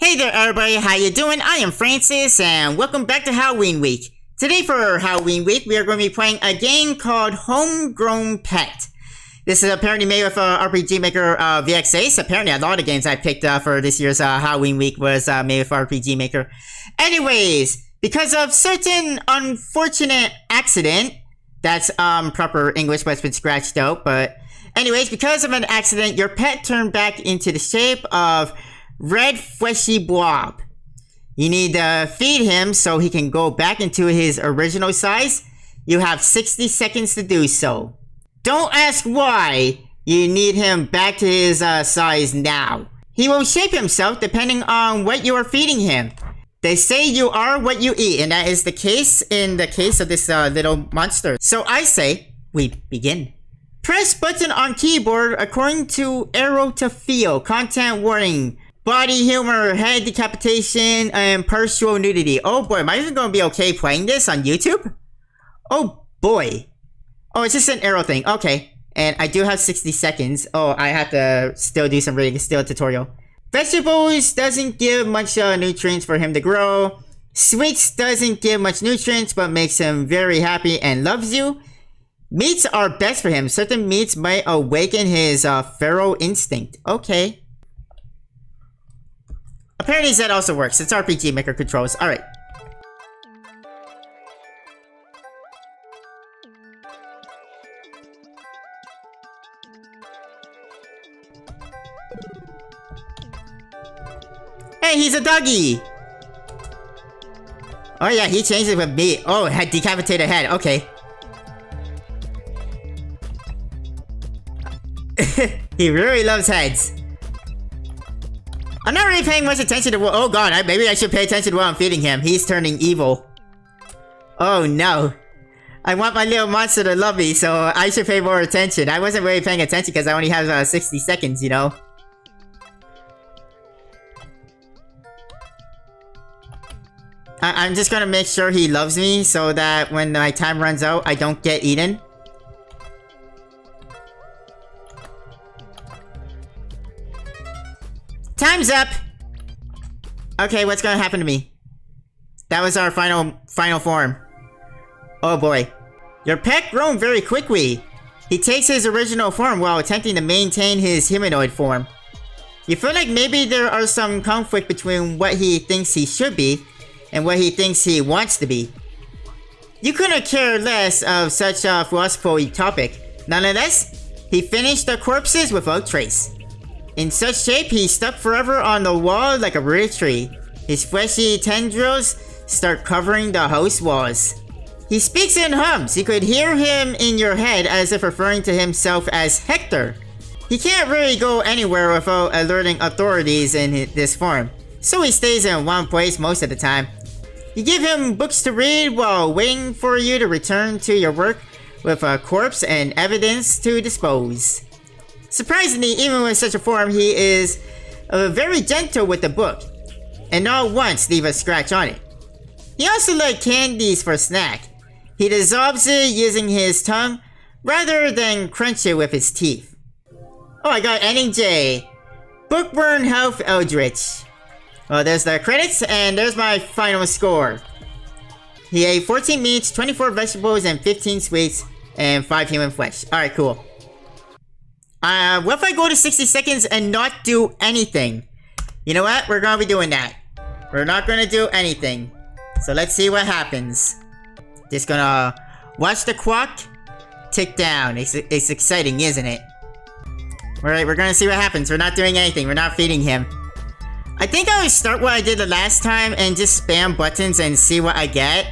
Hey there everybody, how you doing? I am Francis and welcome back to Halloween Week. Today for Halloween Week, we are going to be playing a game called Homegrown Pet. This is apparently made with RPG Maker VX8. Apparently a lot of games I picked for this year's Halloween Week was made with RPG Maker. Anyways, because of certain unfortunate accident, that's proper English but it's been scratched out, but anyways, because of an accident, your pet turned back into the shape of red fleshy blob. You need to feed him so he can go back into his original size. You have 60 seconds to do so. Don't ask why you need him back to his size now. He will shape himself depending on what you are feeding him. They say you are what you eat, and that is the case in the case of this little monster. So I say, we begin. Press button on keyboard according to arrow to feel. Content warning. Body humor, head decapitation, and partial nudity. Oh boy, am I even going to be okay playing this on YouTube? Oh boy. Oh, it's just an arrow thing. Okay. And I do have 60 seconds. Oh, I have to still do some reading. It's still a tutorial. Vegetables doesn't give much nutrients for him to grow. Sweets doesn't give much nutrients but makes him very happy and loves you. Meats are best for him. Certain meats might awaken his feral instinct. Okay. Apparently that also works. It's RPG Maker controls. Alright. Hey, he's a doggy! Oh yeah, he changed it with me. Oh, had decapitated head. Okay. He really loves heads. I'm not really paying much attention to what- oh god, maybe I should pay attention to what I'm feeding him. He's turning evil. Oh no. I want my little monster to love me, so I should pay more attention. I wasn't really paying attention because I only have 60 seconds, you know? I'm just gonna make sure he loves me so that when my time runs out, I don't get eaten. Time's up! Okay, what's gonna happen to me? That was our final form. Oh boy. Your pet grown very quickly. He takes his original form while attempting to maintain his humanoid form. You feel like maybe there are some conflict between what he thinks he should be and what he thinks he wants to be. You couldn't care less of such a philosophical topic. Nonetheless, he finished the corpses without trace. In such shape, he stuck forever on the wall like a rooted tree. His fleshy tendrils start covering the house walls. He speaks in hums. You could hear him in your head as if referring to himself as Hector. He can't really go anywhere without alerting authorities in this form, so he stays in one place most of the time. You give him books to read while waiting for you to return to your work with a corpse and evidence to dispose. Surprisingly, even with such a form, he is very gentle with the book, and not once leave a scratch on it. He also likes candies for a snack. He dissolves it using his tongue, rather than crunch it with his teeth. Oh, I got ending J. Bookworm Health Eldritch. Well, there's the credits, and there's my final score. He ate 14 meats, 24 vegetables, and 15 sweets, and 5 human flesh. Alright, cool. What if I go to 60 seconds and not do anything? You know what? We're gonna be doing that. We're not gonna do anything. So let's see what happens. Just gonna watch the clock tick down. It's exciting, isn't it? Alright, we're gonna see what happens. We're not doing anything. We're not feeding him. I think I would start what I did the last time and just spam buttons and see what I get.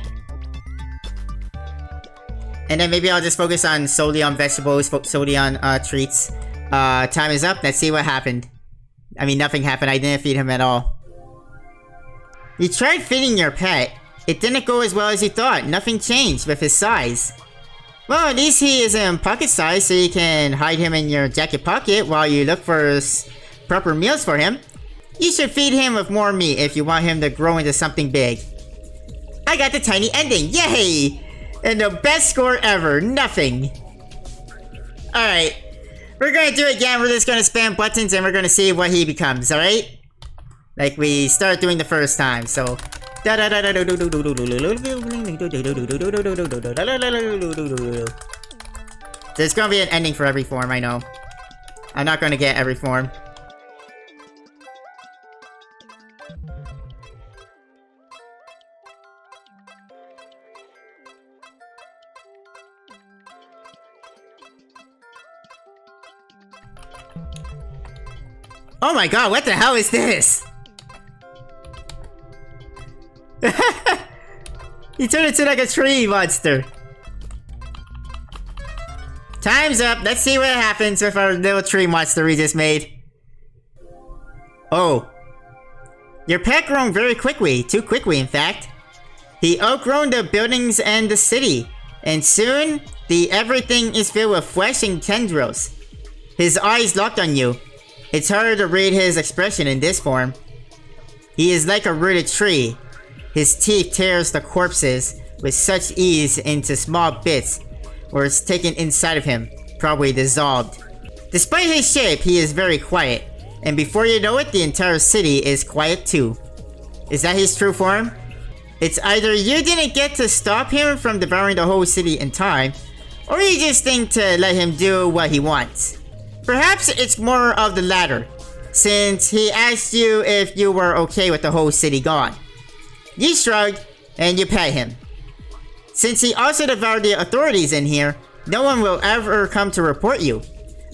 And then maybe I'll just focus on solely on vegetables, solely on treats. Time is up. Let's see what happened. I mean, nothing happened. I didn't feed him at all. You tried feeding your pet. It didn't go as well as you thought. Nothing changed with his size. Well, at least he is in pocket size, so you can hide him in your jacket pocket while you look for proper meals for him. You should feed him with more meat if you want him to grow into something big. I got the tiny ending. Yay! And the best score ever. Nothing. Alright. We're gonna do it again. We're just gonna spam buttons and we're gonna see what he becomes, alright? Like we started doing the first time, so... There's gonna be an ending for every form, I know. I'm not gonna get every form. Oh my god, what the hell is this? He turned into like a tree monster. Time's up. Let's see what happens with our little tree monster we just made. Oh. Your pet grown very quickly. Too quickly, in fact. He outgrown the buildings and the city. And soon, the everything is filled with flesh and tendrils. His eyes locked on you. It's hard to read his expression in this form. He is like a rooted tree. His teeth tears the corpses with such ease into small bits where it's taken inside of him, probably dissolved. Despite his shape, he is very quiet, and before you know it, the entire city is quiet too. Is that his true form? It's either you didn't get to stop him from devouring the whole city in time, or you just think to let him do what he wants. Perhaps it's more of the latter, since he asked you if you were okay with the whole city gone. You shrugged, and you pet him. Since he also devoured the authorities in here, no one will ever come to report you.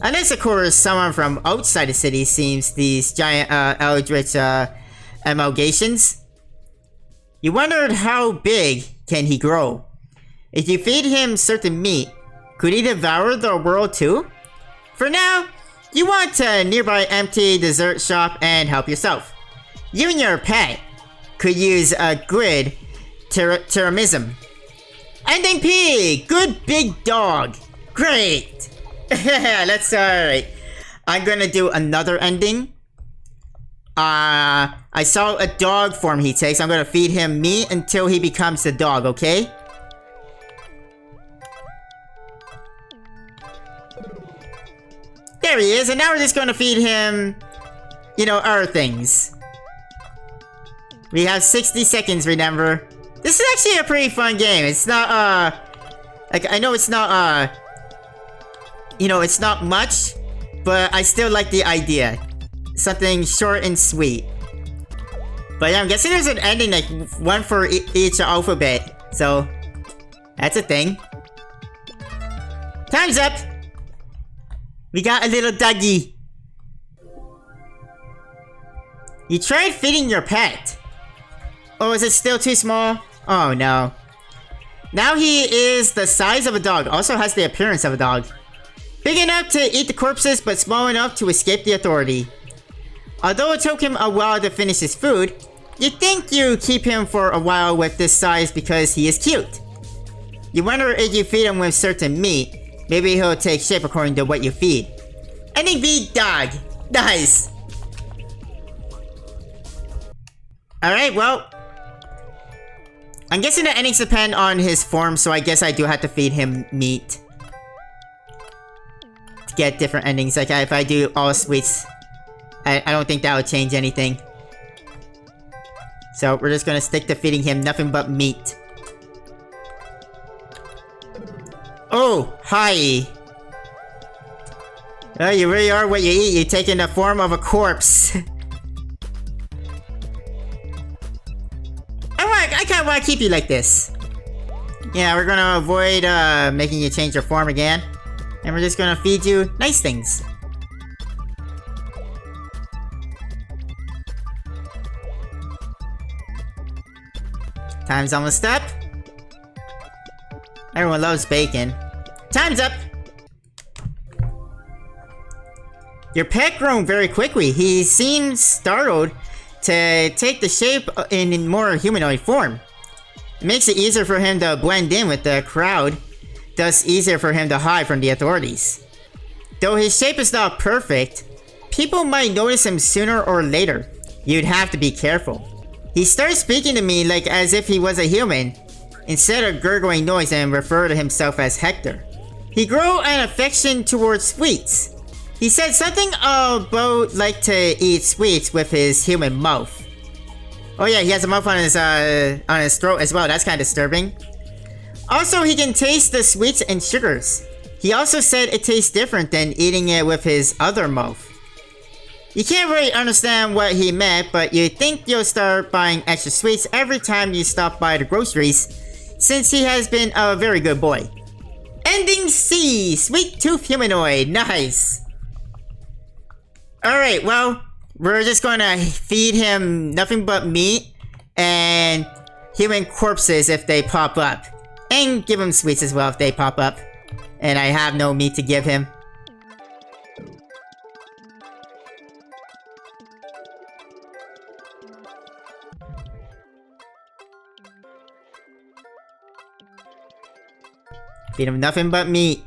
Unless of course someone from outside the city sees these giant eldritch amalgamations. You wondered how big can he grow? If you feed him certain meat, could he devour the world too? For now, you want a nearby empty dessert shop and help yourself. You and your pet could use a good tiramism. Ending P! Good big dog! Great! Alright. I'm gonna do another ending. I saw a dog form he takes. I'm gonna feed him meat until he becomes the dog, okay? There he is, and now we're just gonna feed him, you know, other things. We have 60 seconds, remember? This is actually a pretty fun game. It's not, like, I know it's not, you know, it's not much, but I still like the idea. Something short and sweet. But yeah, I'm guessing there's an ending, like, one for each alphabet. So, that's a thing. Time's up! We got a little doggy. You tried feeding your pet. Oh, is it still too small? Oh no. Now he is the size of a dog, also has the appearance of a dog. Big enough to eat the corpses, but small enough to escape the authority. Although it took him a while to finish his food, you think you keep him for a while with this size because he is cute. You wonder if you feed him with certain meat, maybe he'll take shape according to what you feed. Ending B, dog. Nice. Alright, well, I'm guessing the endings depend on his form, so I guess I do have to feed him meat to get different endings. Like, if I do all sweets, I don't think that would change anything. So, we're just gonna stick to feeding him nothing but meat. Oh, hi! Oh, you really are what you eat. You take in the form of a corpse. I kinda wanna keep you like this. Yeah, we're gonna avoid making you change your form again. And we're just gonna feed you nice things. Time's almost up. Everyone loves bacon. Time's up! Your pet grown very quickly. He seems startled to take the shape in more humanoid form. It makes it easier for him to blend in with the crowd, thus easier for him to hide from the authorities. Though his shape is not perfect, people might notice him sooner or later. You'd have to be careful. He starts speaking to me like as if he was a human, instead of gurgling noise, and refer to himself as Hector. He grew an affection towards sweets. He said something about like to eat sweets with his human mouth. Oh yeah, he has a mouth on his throat as well. That's kind of disturbing. Also, he can taste the sweets and sugars. He also said it tastes different than eating it with his other mouth. You can't really understand what he meant, but you think you'll start buying extra sweets every time you stop by the groceries, since he has been a very good boy. Ending C, Sweet Tooth Humanoid, nice. Alright, well, we're just gonna feed him nothing but meat and human corpses if they pop up. And give him sweets as well if they pop up. And I have no meat to give him. Feed him nothing but meat.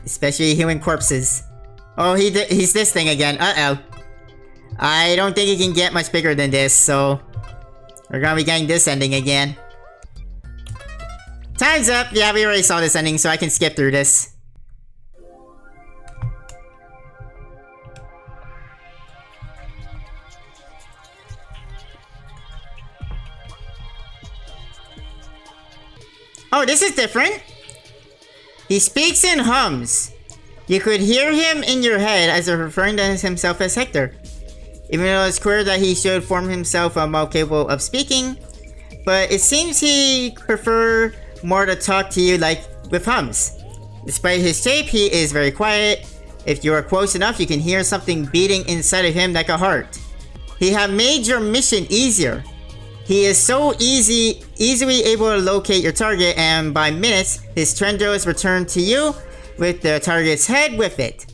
Especially human corpses. Oh, he's this thing again. Uh-oh. I don't think he can get much bigger than this, so... we're gonna be getting this ending again. Time's up! Yeah, we already saw this ending, so I can skip through this. Oh, this is different! He speaks and hums. You could hear him in your head as if referring to himself as Hector. Even though it's clear that he should form himself more capable of speaking, but it seems he prefer more to talk to you like with hums. Despite his shape, he is very quiet. If you are close enough, you can hear something beating inside of him like a heart. He have made your mission easier. He is so easily able to locate your target, and by minutes, his Trendro is returned to you with the target's head with it.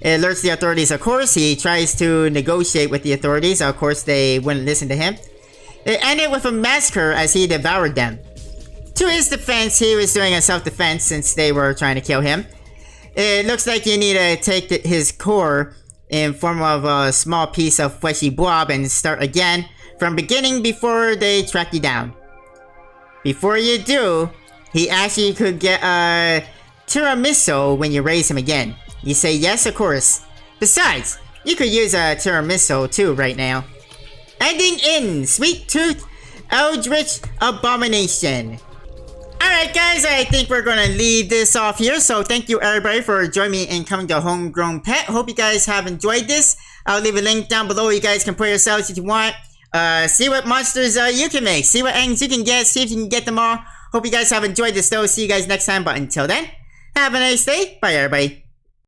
It alerts the authorities, of course. He tries to negotiate with the authorities. Of course, they wouldn't listen to him. It ended with a massacre as he devoured them. To his defense, he was doing a self-defense since they were trying to kill him. It looks like you need to take his core in form of a small piece of fleshy blob and start again from beginning before they track you down. Before you do, he actually could get a tiramisu when you raise him again. You say yes, of course. Besides, you could use a tiramisu too right now. Ending in Sweet Tooth Eldritch Abomination. Alright guys, I think we're gonna leave this off here. So thank you everybody for joining me in coming to Homegrown Pet. Hope you guys have enjoyed this. I'll leave a link down below. You guys can play yourselves if you want. See what monsters you can make. See what ends you can get. See if you can get them all. Hope you guys have enjoyed this though. See you guys next time. But until then, have a nice day. Bye everybody.